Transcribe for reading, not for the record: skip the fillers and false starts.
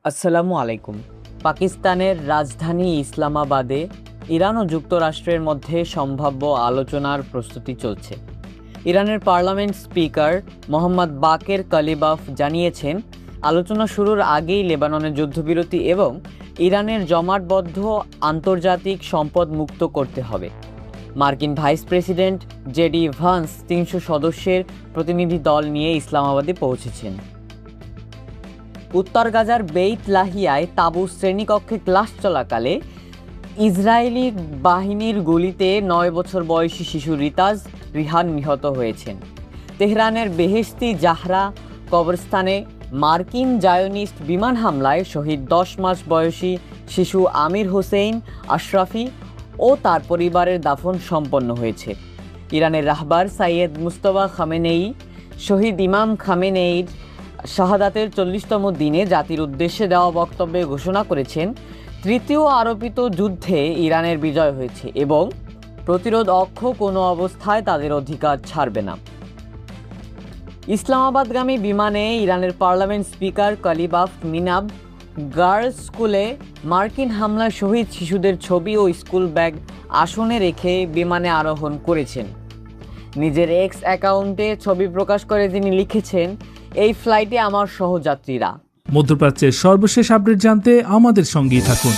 আসসালামু আলাইকুম। পাকিস্তানের রাজধানী ইসলামাবাদে ইরান ও যুক্তরাষ্ট্রের মধ্যে সম্ভাব্য আলোচনার প্রস্তুতি চলছে। ইরানের পার্লামেন্ট স্পিকার মোহাম্মদ বাকের কালিবাফ জানিয়েছেন, আলোচনা শুরুর আগেই লেবাননের যুদ্ধবিরতি এবং ইরানের জমাটবদ্ধ আন্তর্জাতিক সম্পদ মুক্ত করতে হবে। মার্কিন ভাইস প্রেসিডেন্ট জেডি ভান্স ৩০০ সদস্যের প্রতিনিধি দল নিয়ে ইসলামাবাদে পৌঁছেছেন। উত্তর গাজার বেইত লাহিয়ায় তাবু শ্রেণীকক্ষে ক্লাস চলাকালে ইসরায়েলি বাহিনীর গুলিতে ৯ বছর বয়সী শিশু রিতাজ রিহান নিহত হয়েছেন। তেহরানের বেহেশতি জাহরা কবরস্থানে মার্কিন জায়োনিস্ট বিমান হামলায় শহীদ ১০ মাস বয়সী শিশু আমির হোসেইন আশরাফি ও তার পরিবারের দাফন সম্পন্ন হয়েছে। ইরানের রাহবার সাইয়েদ মুজতবা খামেনেই শহীদ ইমাম খামেনেইর শাহাদাতের ৪০তম দিনে জাতির উদ্দেশ্যে দেওয়া বক্তব্যে ঘোষণা করেছেন, তৃতীয় আরোপিত যুদ্ধে ইরানের বিজয় হয়েছে এবং প্রতিরোধ অক্ষ কোনো অবস্থায় তাদের অধিকার ছাড়বে না। ইসলামাবাদগামী বিমানে ইরানের পার্লামেন্ট স্পিকার কালিবাফ মিনাব গার্লস স্কুলে মার্কিন হামলায় শহীদ শিশুদের ছবি ও স্কুল ব্যাগ আসনে রেখে বিমানে আরোহণ করেছেন। নিজের এক্স অ্যাকাউন্টে ছবি প্রকাশ করে তিনি লিখেছেন, এই ফ্লাইটে আমার সহযাত্রীরা। মধ্যপ্রাচ্যের সর্বশেষ আপডেট জানতে আমাদের সঙ্গেই থাকুন।